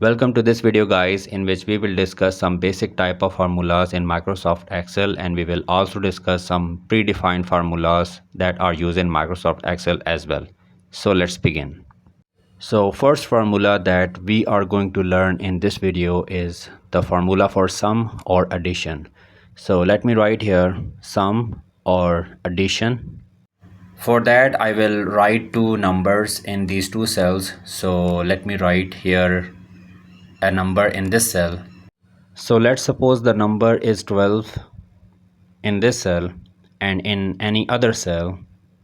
Welcome to this video guys, in which we will discuss some basic type of formulas in Microsoft Excel, and we will also discuss some predefined formulas that are used in Microsoft Excel as well. So let's begin. So first formula that we are going to learn in this video is the formula for sum or addition. So let me write here sum or addition. For that I will write two numbers in these two cells. So let me write here a number in this cell. So let's suppose the number is 12 in this cell and in any other cell.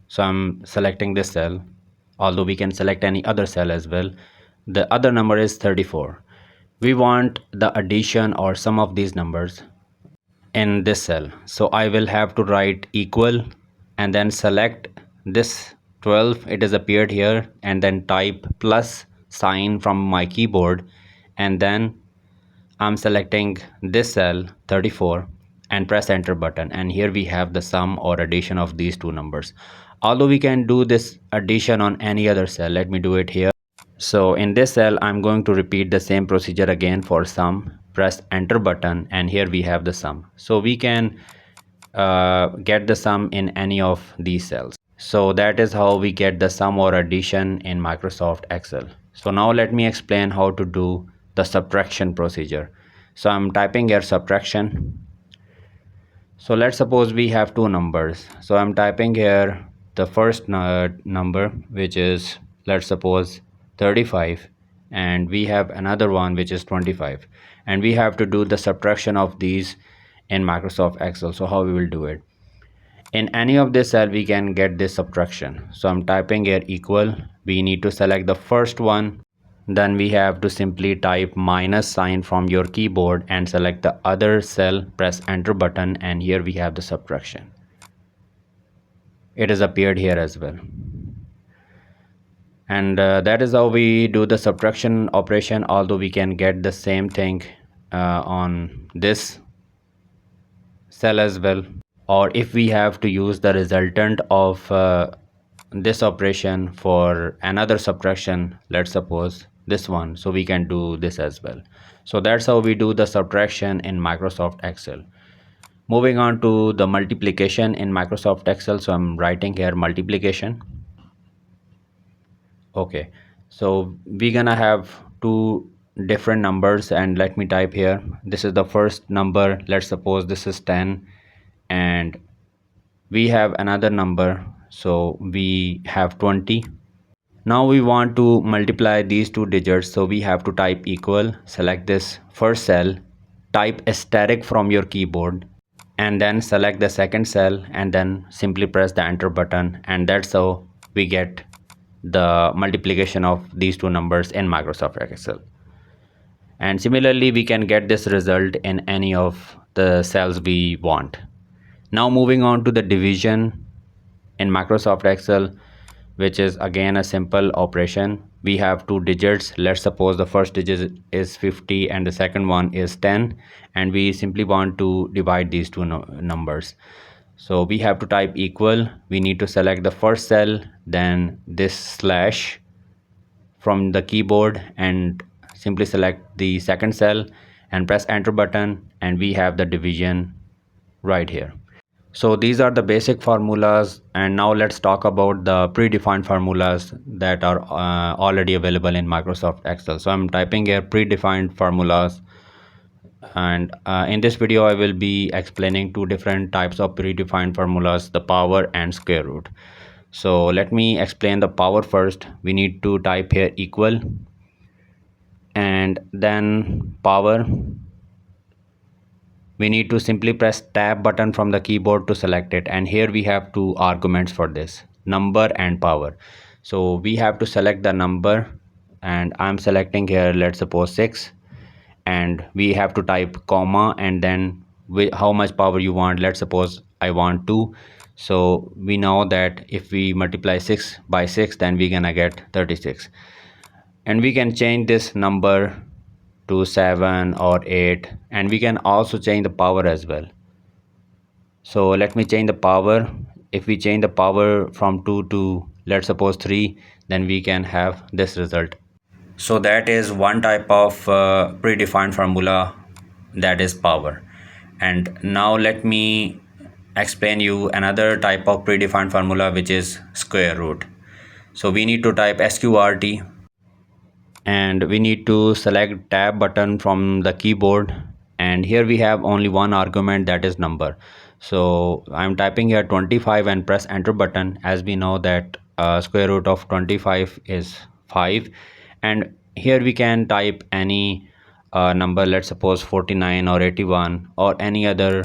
So I'm selecting this cell, although we can select any other cell as well. The other number is 34. We want the addition or sum of these numbers in this cell. So I will have to write equal and then select this 12, it is appeared here, and then type plus sign from my keyboard, and then I'm selecting this cell 34 and press enter button, and here we have the sum or addition of these two numbers. Although we can do this addition on any other cell, let me do it here. So in this cell I'm going to repeat the same procedure again for sum, press enter button, and here we have the sum. So we can get the sum in any of these cells. So that is how we get the sum or addition in Microsoft Excel. So now let me explain how to do the subtraction procedure. So I'm typing here subtraction. So let's suppose we have two numbers. So I'm typing here the first number, which is, let's suppose, 35, and we have another one which is 25, and we have to do the subtraction of these in Microsoft Excel. So how we will do it? In any of this cell we can get this subtraction. So I'm typing here equal, we need to select the first one, then we have to simply type minus sign from your keyboard and select the other cell, press enter button, and here we have the subtraction. It has appeared here as well. And that is how we do the subtraction operation, although we can get the same thing on this cell as well. Or if we have to use the resultant of this operation for another subtraction, let's suppose this one, so we can do this as well. So that's how we do the subtraction in Microsoft Excel. Moving on to the multiplication in Microsoft Excel. So I'm writing here multiplication. Okay, so we're gonna have two different numbers, and let me type here, this is the first number, let's suppose this is 10, and we have another number, so we have 20. Now we want to multiply these two digits, so we have to type equal, select this first cell, type asterisk from your keyboard, and then select the second cell, and then simply press the enter button, and that's how we get the multiplication of these two numbers in Microsoft Excel. And similarly we can get this result in any of the cells we want. Now moving on to the division in Microsoft Excel, which is again a simple operation. We have two digits, let's suppose the first digit is 50 and the second one is 10, and we simply want to divide these two numbers. So we have to type equal, we need to select the first cell, then this slash from the keyboard, and simply select the second cell and press enter button, and we have the division right here. So these are the basic formulas, and now let's talk about the predefined formulas that are already available in Microsoft Excel. So I'm typing here predefined formulas, and in this video I will be explaining two different types of predefined formulas, the power and square root. So let me explain the power first. We need to type here equal and then power. We need to simply press tab button from the keyboard to select it, and here we have two arguments for this, number and power. So we have to select the number, and I'm selecting here, let's suppose 6, and we have to type comma and then how much power you want. Let's suppose I want 2, so we know that if we multiply 6 by 6, then we're gonna get 36, and we can change this number to 7 or 8, and we can also change the power as well. So let me change the power. If we change the power from 2 to, let's suppose, 3, then we can have this result. So that is one type of predefined formula, that is power. And now let me explain you another type of predefined formula, which is square root. So we need to type SQRT, and we need to select tab button from the keyboard, and here we have only one argument, that is number. So I'm typing here 25 and press enter button. As we know that square root of 25 is 5, and here we can type any number, let's suppose 49 or 81 or any other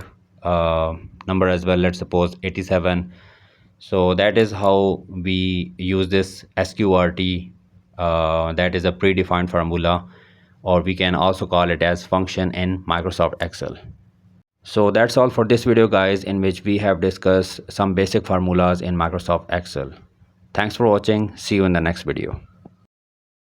number as well, let's suppose 87. So that is how we use this SQRT, that is a predefined formula, or we can also call it as function in Microsoft Excel. So that's all for this video, guys, in which we have discussed some basic formulas in Microsoft Excel. Thanks for watching. See you in the next video.